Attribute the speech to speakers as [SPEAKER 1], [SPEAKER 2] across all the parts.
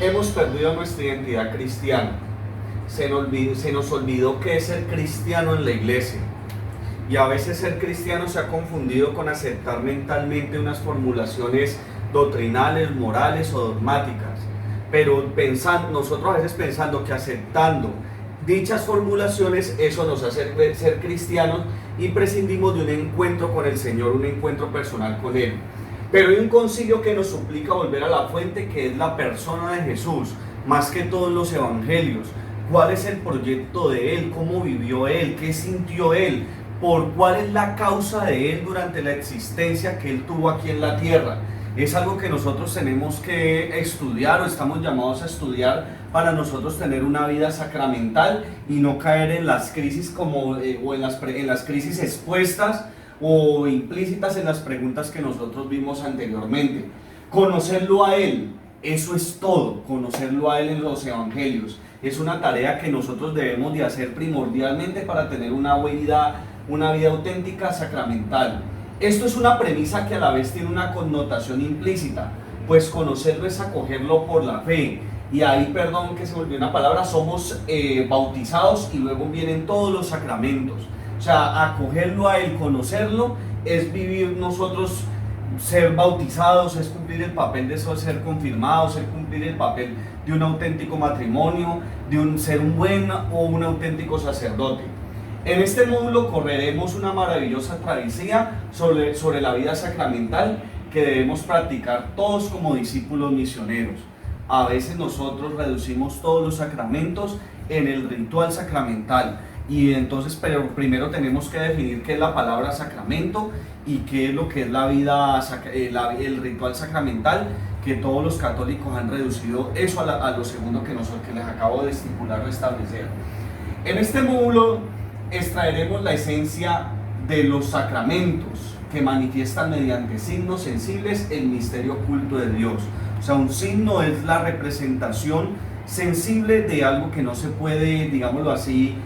[SPEAKER 1] Hemos perdido nuestra identidad cristiana. Se nos olvidó qué es ser cristiano en la iglesia. Y a veces ser cristiano se ha confundido con aceptar mentalmente unas formulaciones doctrinales, morales o dogmáticas. Pero nosotros a veces pensando que aceptando dichas formulaciones, eso nos hace ser cristianos y prescindimos de un encuentro con el Señor, un encuentro personal con Él. Pero hay un concilio que nos suplica volver a la fuente, que es la persona de Jesús, más que todos los evangelios. ¿Cuál es el proyecto de Él? ¿Cómo vivió Él? ¿Qué sintió Él? ¿Cuál es la causa de Él durante la existencia que Él tuvo aquí en la tierra? Es algo que nosotros tenemos que estudiar o estamos llamados a estudiar para nosotros tener una vida sacramental y no caer en las crisis o en las crisis expuestas o implícitas en las preguntas que nosotros vimos anteriormente. Conocerlo a Él, eso es todo, conocerlo a Él en los evangelios. Es una tarea que nosotros debemos de hacer primordialmente para tener una vida auténtica sacramental. Esto es una premisa que a la vez tiene una connotación implícita, pues conocerlo es acogerlo por la fe. Y ahí, perdón que se me olvidó una palabra, somos bautizados y luego vienen todos los sacramentos. O sea, acogerlo a Él, conocerlo, es vivir nosotros, ser bautizados, es cumplir el papel de ser confirmados, es cumplir el papel de un auténtico matrimonio, de ser un buen o un auténtico sacerdote. En este módulo correremos una maravillosa travesía sobre la vida sacramental que debemos practicar todos como discípulos misioneros. A veces nosotros reducimos todos los sacramentos en el ritual sacramental y entonces pero primero tenemos que definir qué es la palabra sacramento y qué es lo que es el ritual sacramental, que todos los católicos han reducido eso a lo segundo que les acabo de estipular o establecer. En este módulo extraeremos la esencia de los sacramentos que manifiestan mediante signos sensibles el misterio oculto de Dios. O sea, un signo es la representación sensible de algo que no se puede, digámoslo así,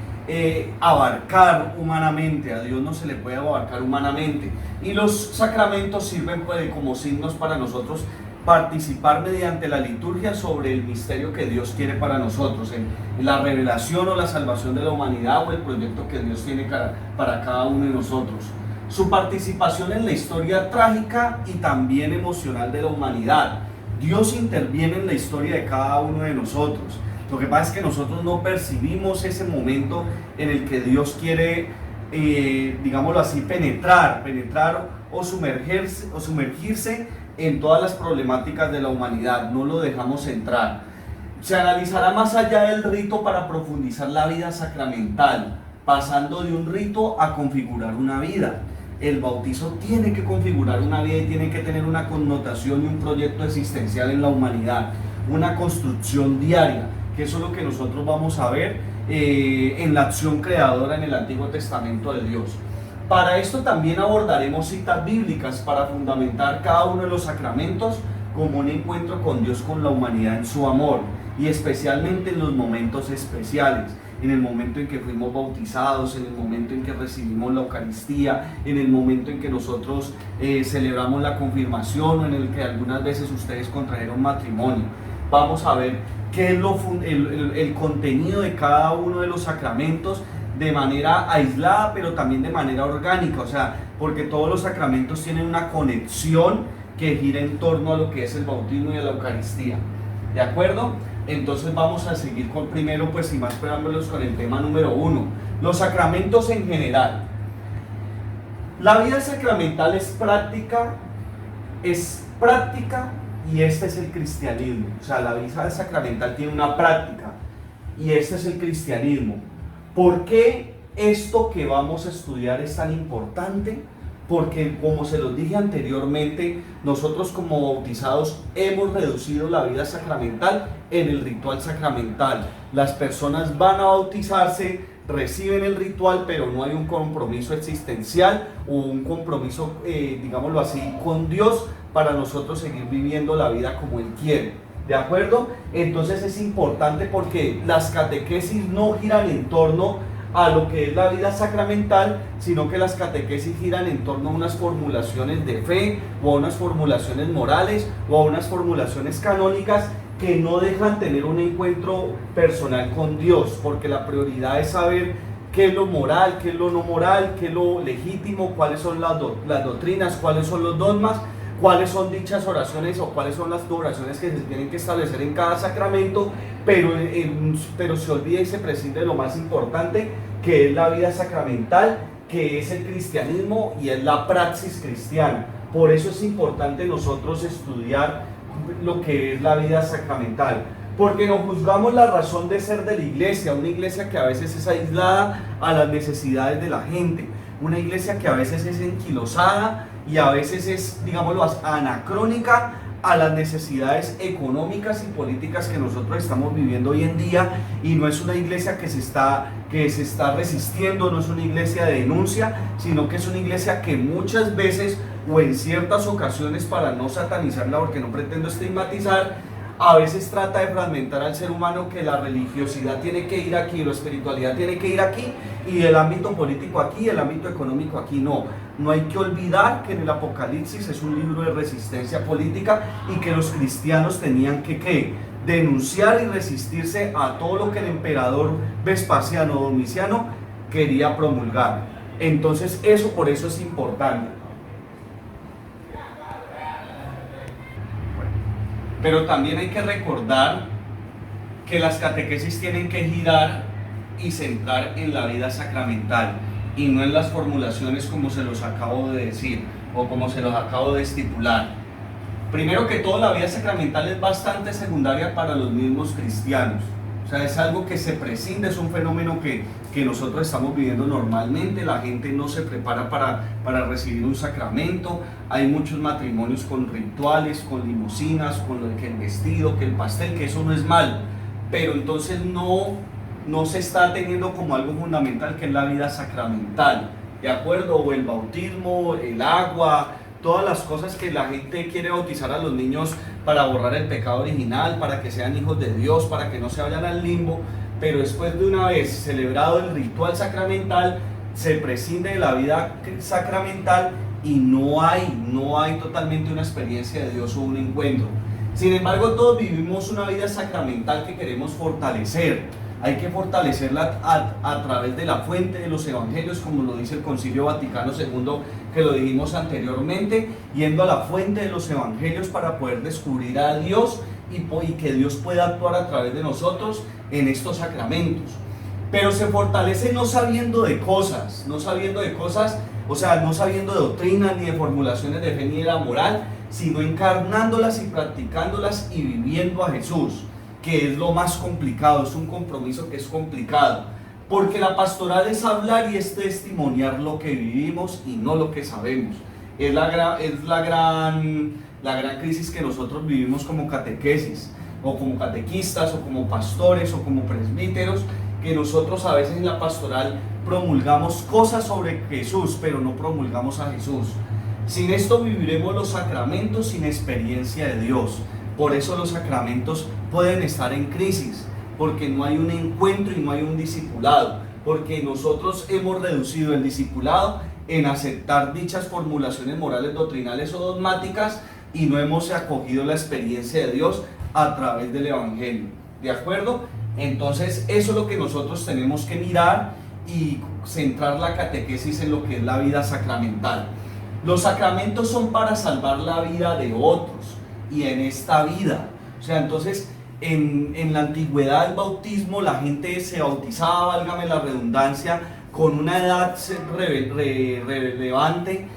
[SPEAKER 1] abarcar humanamente. A Dios no se le puede abarcar humanamente. Y los sacramentos sirven como signos para nosotros participar mediante la liturgia sobre el misterio que Dios quiere para nosotros, en la revelación o la salvación de la humanidad o el proyecto que Dios tiene para cada uno de nosotros. Su participación en la historia trágica y también emocional de la humanidad. Dios interviene en la historia de cada uno de nosotros. Lo que pasa es que nosotros no percibimos ese momento en el que Dios quiere, digámoslo así, penetrar o sumergirse en todas las problemáticas de la humanidad. No lo dejamos entrar. Se analizará más allá del rito para profundizar la vida sacramental, pasando de un rito a configurar una vida. El bautizo tiene que configurar una vida y tiene que tener una connotación y un proyecto existencial en la humanidad, una construcción diaria, que eso es lo que nosotros vamos a ver en la acción creadora en el Antiguo Testamento de Dios. Para esto también abordaremos citas bíblicas para fundamentar cada uno de los sacramentos como un encuentro con Dios, con la humanidad en su amor, y especialmente en los momentos especiales, en el momento en que fuimos bautizados, en el momento en que recibimos la Eucaristía, en el momento en que nosotros celebramos la confirmación o en el que algunas veces ustedes contrajeron matrimonio. Vamos a ver qué es el contenido de cada uno de los sacramentos de manera aislada, pero también de manera orgánica, o sea, porque todos los sacramentos tienen una conexión que gira en torno a lo que es el bautismo y a la Eucaristía. ¿De acuerdo? Entonces vamos a seguir primero, pues sin más preámbulos, con el tema número 1, los sacramentos en general. La vida sacramental es práctica y este es el cristianismo. O sea, la vida sacramental tiene una práctica y este es el cristianismo. ¿Por qué esto que vamos a estudiar es tan importante? Porque, como se los dije anteriormente, nosotros como bautizados hemos reducido la vida sacramental en el ritual sacramental. Las personas van a bautizarse, reciben el ritual, pero no hay un compromiso existencial o un compromiso, digámoslo así, con Dios para nosotros seguir viviendo la vida como Él quiere. ¿De acuerdo? Entonces es importante porque las catequesis no giran en torno a lo que es la vida sacramental, sino que las catequesis giran en torno a unas formulaciones de fe o a unas formulaciones morales o a unas formulaciones canónicas que no dejan tener un encuentro personal con Dios, porque la prioridad es saber qué es lo moral, qué es lo no moral, qué es lo legítimo, cuáles son las doctrinas, cuáles son los dogmas, cuáles son dichas oraciones o cuáles son las oraciones que se tienen que establecer en cada sacramento, pero se olvida y se prescinde de lo más importante, que es la vida sacramental, que es el cristianismo y es la praxis cristiana. Por eso es importante nosotros estudiar lo que es la vida sacramental, porque nos juzgamos la razón de ser de la iglesia, una iglesia que a veces es aislada a las necesidades de la gente, una iglesia que a veces es enquilosada y a veces es, digámoslo, anacrónica a las necesidades económicas y políticas que nosotros estamos viviendo hoy en día, y no es una iglesia que se está resistiendo, no es una iglesia de denuncia, sino que es una iglesia que muchas veces o en ciertas ocasiones, para no satanizarla porque no pretendo estigmatizar, a veces trata de fragmentar al ser humano, que la religiosidad tiene que ir aquí, la espiritualidad tiene que ir aquí, y el ámbito político aquí, el ámbito económico aquí. No hay que olvidar que en el Apocalipsis es un libro de resistencia política, y que los cristianos tenían que denunciar y resistirse a todo lo que el emperador Vespasiano Domiciano quería promulgar. Entonces por eso es importante. Pero también hay que recordar que las catequesis tienen que girar y centrar en la vida sacramental, y no en las formulaciones como se los acabo de decir o como se los acabo de estipular. Primero que todo, la vida sacramental es bastante secundaria para los mismos cristianos. O sea, es algo que se prescinde, es un fenómeno que nosotros estamos viviendo normalmente. La gente no se prepara para recibir un sacramento. Hay muchos matrimonios con rituales, con limusinas, con lo que el vestido, que el pastel, que eso no es malo. Pero entonces no se está teniendo como algo fundamental, que es la vida sacramental, ¿de acuerdo? O el bautismo, el agua, todas las cosas que la gente quiere bautizar a los niños para borrar el pecado original, para que sean hijos de Dios, para que no se vayan al limbo. Pero después de una vez celebrado el ritual sacramental, se prescinde de la vida sacramental y no hay totalmente una experiencia de Dios o un encuentro. Sin embargo, todos vivimos una vida sacramental que queremos fortalecer. Hay que fortalecerla a través de la fuente de los evangelios, como lo dice el Concilio Vaticano II, que lo dijimos anteriormente, yendo a la fuente de los evangelios para poder descubrir a Dios y que Dios pueda actuar a través de nosotros en estos sacramentos. Pero se fortalece no sabiendo de cosas, o sea, no sabiendo de doctrinas ni de formulaciones de fe ni de la moral, sino encarnándolas y practicándolas y viviendo a Jesús, que es lo más complicado, es un compromiso que es complicado, porque la pastoral es hablar y es testimoniar lo que vivimos y no lo que sabemos. Es la gran crisis que nosotros vivimos como catequesis, o como catequistas, o como pastores, o como presbíteros, que nosotros a veces en la pastoral promulgamos cosas sobre Jesús, pero no promulgamos a Jesús. Sin esto viviremos los sacramentos sin experiencia de Dios. Por eso los sacramentos pueden estar en crisis, porque no hay un encuentro y no hay un discipulado, porque nosotros hemos reducido el discipulado en aceptar dichas formulaciones morales, doctrinales o dogmáticas, y no hemos acogido la experiencia de Dios a través del Evangelio, ¿de acuerdo? Entonces eso es lo que nosotros tenemos que mirar y centrar la catequesis en lo que es la vida sacramental. Los sacramentos son para salvar la vida de otros y en esta vida. O sea, entonces en la antigüedad el bautismo, la gente se bautizaba, válgame la redundancia, con una edad relevante,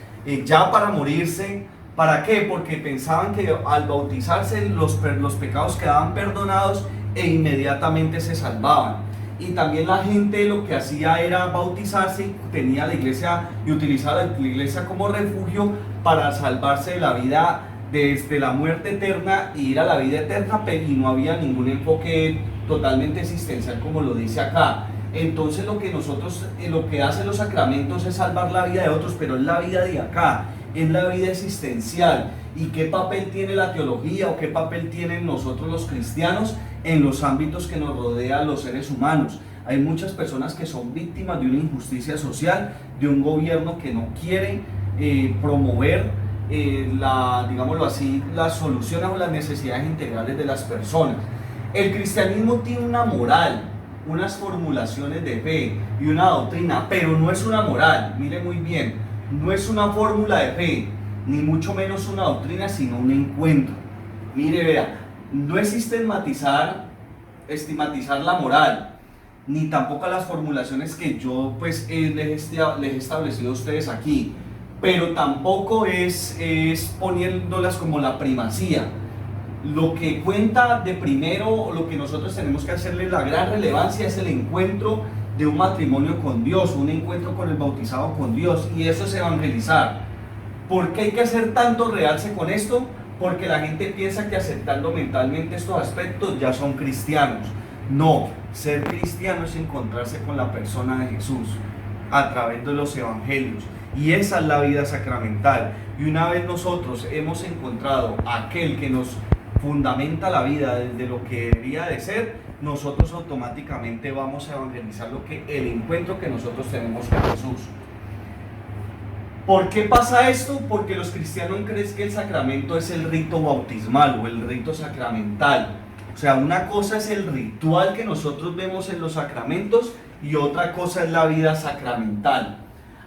[SPEAKER 1] ya para morirse. ¿Para qué? Porque pensaban que al bautizarse los pecados quedaban perdonados e inmediatamente se salvaban. Y también la gente lo que hacía era bautizarse, tenía la iglesia y utilizaba la iglesia como refugio para salvarse de la vida, desde la muerte eterna, e ir a la vida eterna, y no había ningún enfoque totalmente existencial como lo dice acá. Entonces lo que hacen los sacramentos es salvar la vida de otros, pero es la vida de acá, es la vida existencial. ¿Y qué papel tiene la teología o qué papel tienen nosotros los cristianos en los ámbitos que nos rodean los seres humanos? Hay muchas personas que son víctimas de una injusticia social, de un gobierno que no quiere promover digámoslo así, las soluciones o las necesidades integrales de las personas. El cristianismo tiene una moral, unas formulaciones de fe y una doctrina, pero no es una moral, mire muy bien, no es una fórmula de fe, ni mucho menos una doctrina, sino un encuentro. Mire, vea, no es estigmatizar la moral, ni tampoco las formulaciones que yo pues les he establecido a ustedes aquí, pero tampoco es poniéndolas como la primacía. Lo que cuenta de primero, lo que nosotros tenemos que hacerle la gran relevancia es el encuentro de un matrimonio con Dios, un encuentro con el bautizado con Dios, y eso es evangelizar. ¿Por qué hay que hacer tanto realce con esto? Porque la gente piensa que aceptando mentalmente estos aspectos ya son cristianos. No, ser cristiano es encontrarse con la persona de Jesús a través de los evangelios, y esa es la vida sacramental. Y una vez nosotros hemos encontrado aquel que nos fundamenta la vida desde lo que debería de ser, nosotros automáticamente vamos a evangelizar el encuentro que nosotros tenemos con Jesús. ¿Por qué pasa esto? Porque los cristianos creen que el sacramento es el rito bautismal o el rito sacramental. O sea, una cosa es el ritual que nosotros vemos en los sacramentos y otra cosa es la vida sacramental.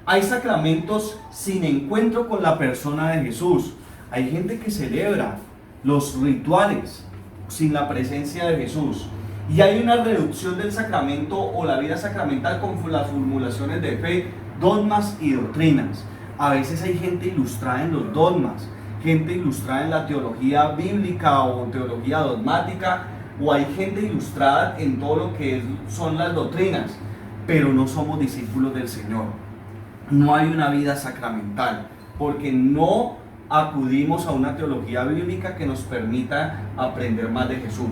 [SPEAKER 1] Hay sacramentos sin encuentro con la persona de Jesús. Hay gente que celebra los rituales sin la presencia de Jesús. Y hay una reducción del sacramento o la vida sacramental con las formulaciones de fe, dogmas y doctrinas. A veces hay gente ilustrada en los dogmas, gente ilustrada en la teología bíblica o teología dogmática, o hay gente ilustrada en todo lo que son las doctrinas, pero no somos discípulos del Señor. No hay una vida sacramental, porque no acudimos a una teología bíblica que nos permita aprender más de Jesús.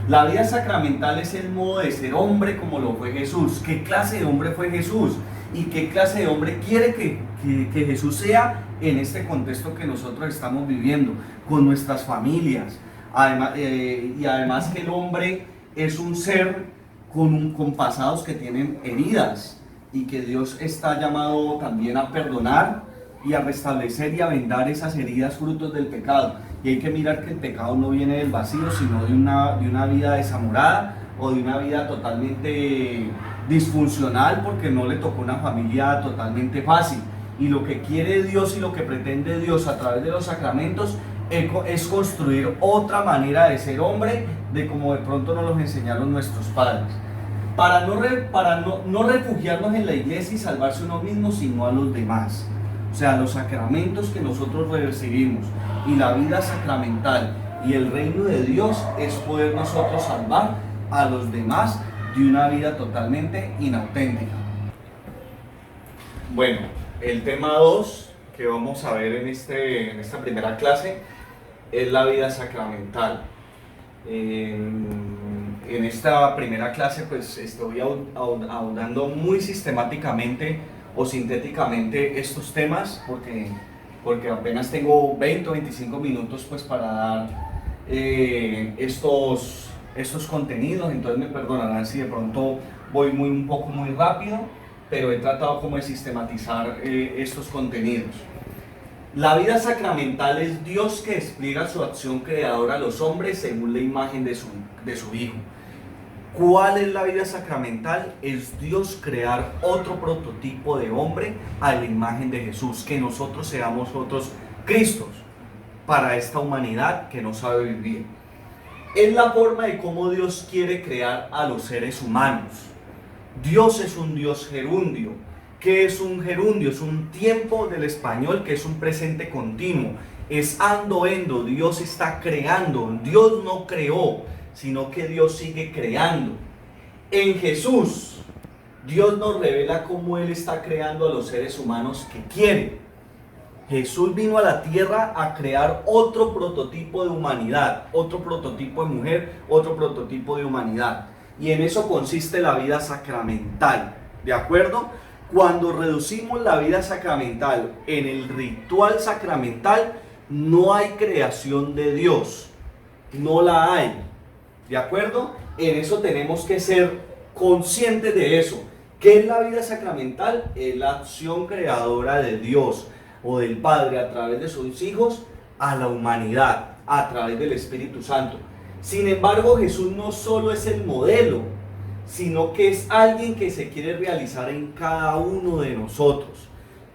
[SPEAKER 1] La vida sacramental es el modo de ser hombre como lo fue Jesús. ¿Qué clase de hombre fue Jesús? ¿Y qué clase de hombre quiere que Jesús sea en este contexto que nosotros estamos viviendo, con nuestras familias? Además, y además que el hombre es un ser con pasados que tienen heridas, y que Dios está llamado también a perdonar y a restablecer y a vendar esas heridas frutos del pecado. Y hay que mirar que el pecado no viene del vacío, sino de una vida desamorada o de una vida totalmente disfuncional, porque no le tocó una familia totalmente fácil. Y lo que quiere Dios y lo que pretende Dios a través de los sacramentos es construir otra manera de ser hombre, de como de pronto nos los enseñaron nuestros padres, para no refugiarnos en la iglesia y salvarse uno mismo, sino a los demás. O sea, los sacramentos que nosotros recibimos y la vida sacramental y el reino de Dios es poder nosotros salvar a los demás de una vida totalmente inauténtica. Bueno, el tema 2 que vamos a ver en esta primera clase es la vida sacramental. En esta primera clase pues estoy ahondando muy sistemáticamente o sintéticamente estos temas, porque apenas tengo 20 o 25 minutos pues para dar estos contenidos. Entonces me perdonarán si de pronto voy un poco muy rápido, pero he tratado como de sistematizar estos contenidos. La vida sacramental es Dios que despliega su acción creadora a los hombres según la imagen de su Hijo. ¿Cuál es la vida sacramental? Es Dios crear otro prototipo de hombre a la imagen de Jesús, que nosotros seamos otros Cristos para esta humanidad que no sabe vivir. Es la forma de cómo Dios quiere crear a los seres humanos. Dios es un Dios gerundio. ¿Qué es un gerundio? Es un tiempo del español que es un presente continuo. Es ando, endo. Dios está creando. Dios no creó, sino que Dios sigue creando. En Jesús, Dios nos revela cómo Él está creando a los seres humanos que quiere. Jesús vino a la tierra a crear otro prototipo de humanidad, otro prototipo de mujer, otro prototipo de humanidad. Y en eso consiste la vida sacramental, ¿de acuerdo? Cuando reducimos la vida sacramental en el ritual sacramental, no hay creación de Dios, no la hay, ¿de acuerdo? En eso tenemos que ser conscientes de eso. ¿Qué es la vida sacramental? Es la acción creadora de Dios o del Padre a través de sus hijos a la humanidad, a través del Espíritu Santo. Sin embargo, Jesús no solo es el modelo, sino que es alguien que se quiere realizar en cada uno de nosotros.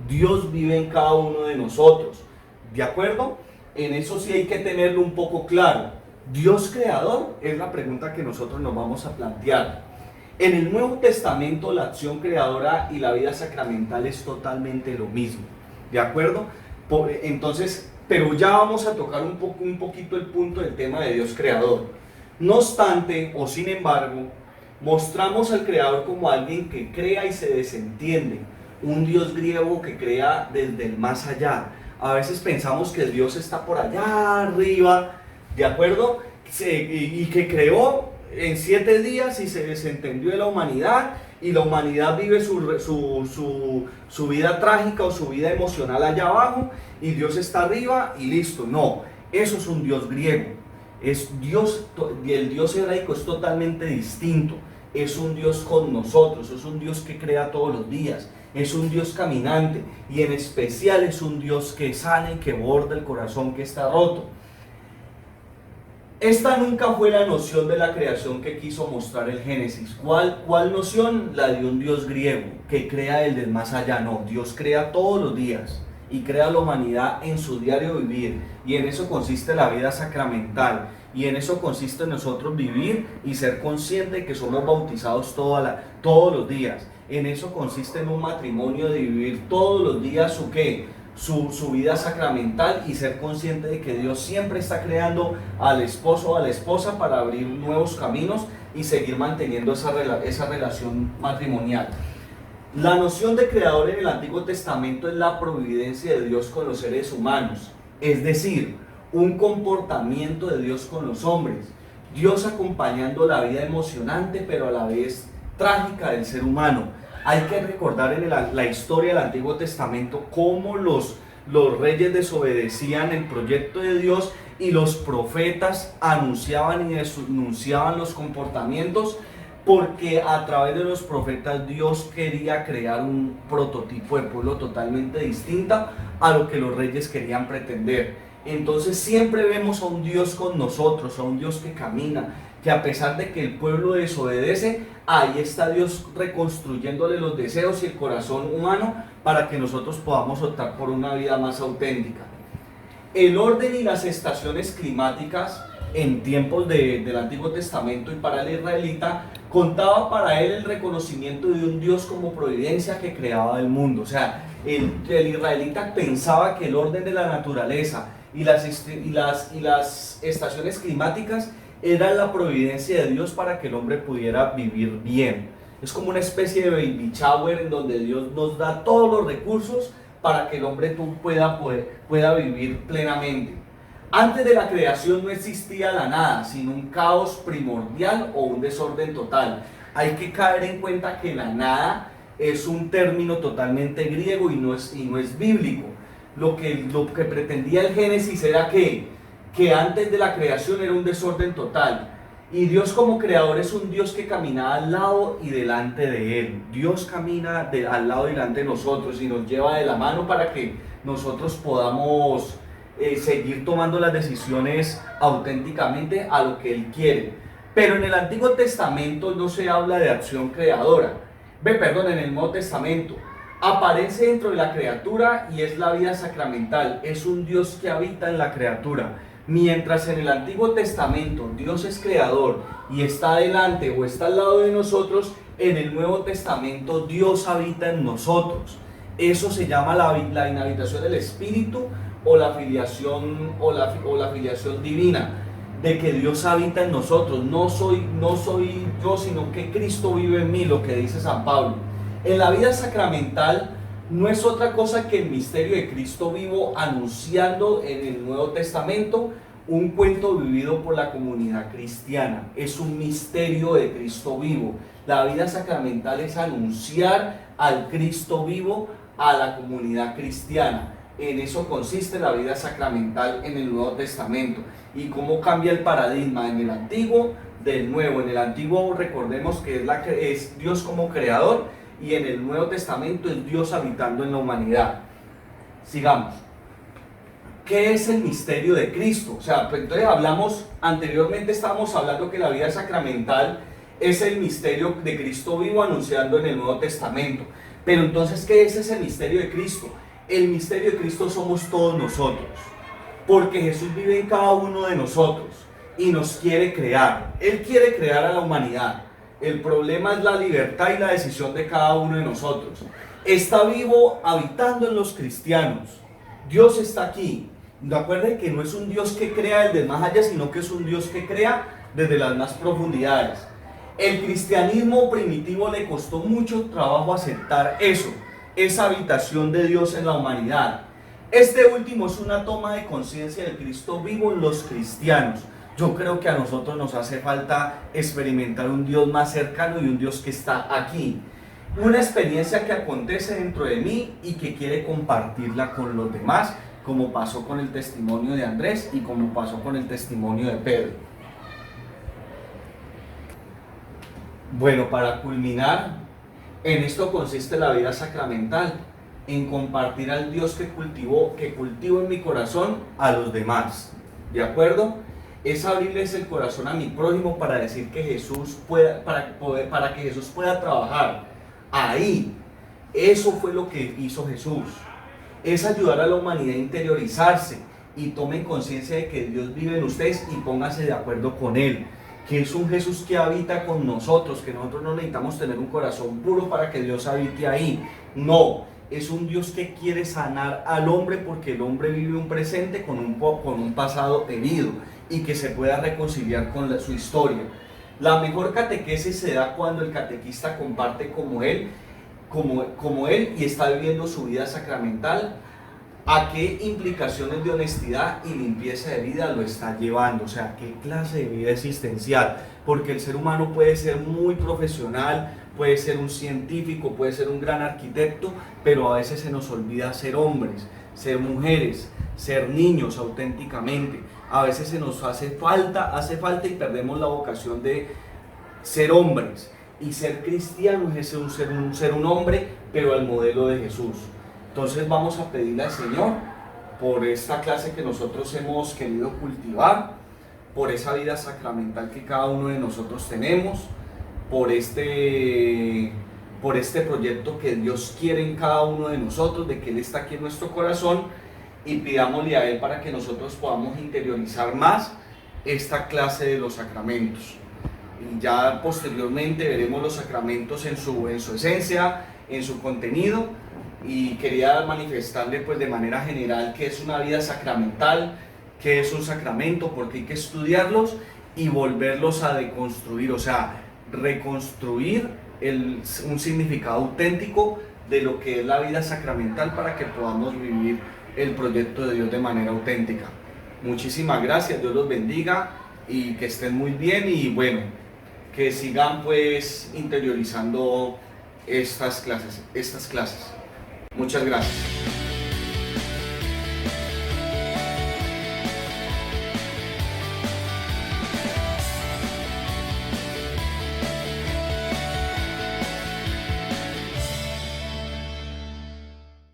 [SPEAKER 1] Dios vive en cada uno de nosotros, ¿de acuerdo? En eso sí hay que tenerlo un poco claro. Dios creador es la pregunta que nosotros nos vamos a plantear. En el Nuevo Testamento la acción creadora y la vida sacramental es totalmente lo mismo, ¿de acuerdo? Entonces, pero ya vamos a tocar un poquito el punto del tema de Dios creador. No obstante, o sin embargo, mostramos al creador como alguien que crea y se desentiende, un Dios griego que crea desde el más allá. A veces pensamos que Dios está por allá arriba, ¿de acuerdo? Y que creó en 7 días y se desentendió de la humanidad, y la humanidad vive su vida trágica o su vida emocional allá abajo, y Dios está arriba y listo. No, eso es un Dios griego. Es Dios, el Dios hebraico es totalmente distinto. Es un Dios con nosotros, es un Dios que crea todos los días, es un Dios caminante, y en especial es un Dios que sana y que borda el corazón que está roto. Esta nunca fue la noción de la creación que quiso mostrar el Génesis. ¿Cuál noción? La de un Dios griego que crea desde el más allá. No, Dios crea todos los días y crea a la humanidad en su diario vivir, y en eso consiste la vida sacramental, y en eso consiste nosotros vivir y ser conscientes de que somos bautizados todos los días. En eso consiste en un matrimonio de vivir todos los días su vida sacramental, y ser consciente de que Dios siempre está creando al esposo o a la esposa para abrir nuevos caminos y seguir manteniendo esa relación matrimonial. La noción de creador en el Antiguo Testamento es la providencia de Dios con los seres humanos, es decir, un comportamiento de Dios con los hombres, Dios acompañando la vida emocionante pero a la vez trágica del ser humano. Hay que recordar en la historia del Antiguo Testamento cómo los reyes desobedecían el proyecto de Dios, y los profetas anunciaban y denunciaban los comportamientos, porque a través de los profetas Dios quería crear un prototipo de pueblo totalmente distinta a lo que los reyes querían pretender. Entonces siempre vemos a un Dios con nosotros, a un Dios que camina, que a pesar de que el pueblo desobedece, ahí está Dios reconstruyéndole los deseos y el corazón humano para que nosotros podamos optar por una vida más auténtica. El orden y las estaciones climáticas en tiempos del Antiguo Testamento y para el israelita contaba para él el reconocimiento de un Dios como providencia que creaba el mundo. O sea, el israelita pensaba que el orden de la naturaleza y las estaciones climáticas era la providencia de Dios para que el hombre pudiera vivir bien. Es como una especie de baby shower en donde Dios nos da todos los recursos para que el hombre pueda vivir plenamente. Antes de la creación no existía la nada, sino un caos primordial o un desorden total. Hay que caer en cuenta que la nada es un término totalmente griego y no es bíblico. Lo que pretendía el Génesis era que antes de la creación era un desorden total. Y Dios como creador es un Dios que camina al lado y delante de Él. Dios camina al lado y delante de nosotros y nos lleva de la mano para que nosotros podamos seguir tomando las decisiones auténticamente a lo que Él quiere. Pero en el Antiguo Testamento no se habla de acción creadora. En el Nuevo Testamento aparece dentro de la criatura y es la vida sacramental. Es un Dios que habita en la criatura. Mientras en el Antiguo Testamento Dios es creador y está delante o está al lado de nosotros, en el Nuevo Testamento Dios habita en nosotros. Eso se llama la inhabitación del Espíritu o la filiación divina, de que Dios habita en nosotros. No soy yo, sino que Cristo vive en mí, lo que dice San Pablo. En la vida sacramental no es otra cosa que el misterio de Cristo vivo anunciando en el Nuevo Testamento un cuento vivido por la comunidad cristiana. Es un misterio de Cristo vivo. La vida sacramental es anunciar al Cristo vivo a la comunidad cristiana. En eso consiste la vida sacramental en el Nuevo Testamento. Y cómo cambia el paradigma en el Antiguo del Nuevo. En el Antiguo recordemos que es Dios como creador, y en el Nuevo Testamento es Dios habitando en la humanidad. Sigamos. ¿Qué es el misterio de Cristo? O sea, pues entonces anteriormente estábamos hablando que la vida sacramental es el misterio de Cristo vivo anunciando en el Nuevo Testamento. Pero entonces, ¿qué es ese misterio de Cristo? El misterio de Cristo somos todos nosotros, porque Jesús vive en cada uno de nosotros y nos quiere crear. Él quiere crear a la humanidad. El problema es la libertad y la decisión de cada uno de nosotros. Está vivo habitando en los cristianos. Dios está aquí. Recuerden que no es un Dios que crea desde más allá, sino que es un Dios que crea desde las más profundidades. El cristianismo primitivo le costó mucho trabajo aceptar eso, esa habitación de Dios en la humanidad. Este último es una toma de conciencia del Cristo vivo en los cristianos. Yo creo que a nosotros nos hace falta experimentar un Dios más cercano y un Dios que está aquí. Una experiencia que acontece dentro de mí y que quiere compartirla con los demás, como pasó con el testimonio de Andrés y como pasó con el testimonio de Pedro. Bueno, para culminar, en esto consiste la vida sacramental, en compartir al Dios que cultivo en mi corazón a los demás. ¿De acuerdo? Es abrirles el corazón a mi prójimo para decir que Jesús para que Jesús pueda trabajar ahí. Eso fue lo que hizo Jesús. Es ayudar a la humanidad a interiorizarse y tomen conciencia de que Dios vive en ustedes y pónganse de acuerdo con Él. Que es un Jesús que habita con nosotros, que nosotros no necesitamos tener un corazón puro para que Dios habite ahí. No, es un Dios que quiere sanar al hombre porque el hombre vive un presente con un pasado herido y que se pueda reconciliar con su historia. La mejor catequesis se da cuando el catequista comparte como él y está viviendo su vida sacramental. ¿A qué implicaciones de honestidad y limpieza de vida lo está llevando? O sea, ¿qué clase de vida existencial? Porque el ser humano puede ser muy profesional, puede ser un científico, puede ser un gran arquitecto, pero a veces se nos olvida ser hombres, ser mujeres, ser niños auténticamente. A veces se nos hace falta y perdemos la vocación de ser hombres. Y ser cristiano es ser un hombre, pero al modelo de Jesús. Entonces vamos a pedirle al Señor por esta clase que nosotros hemos querido cultivar, por esa vida sacramental que cada uno de nosotros tenemos, por este proyecto que Dios quiere en cada uno de nosotros, de que Él está aquí en nuestro corazón, y pidámosle a Él para que nosotros podamos interiorizar más esta clase de los sacramentos. Y ya posteriormente veremos los sacramentos en su esencia, en su contenido, y quería manifestarle pues de manera general qué es una vida sacramental, qué es un sacramento, porque hay que estudiarlos y volverlos a deconstruir, o sea, reconstruir un significado auténtico de lo que es la vida sacramental para que podamos vivir el proyecto de Dios de manera auténtica. Muchísimas gracias, Dios los bendiga y que estén muy bien, y bueno, que sigan pues interiorizando estas clases. Muchas gracias.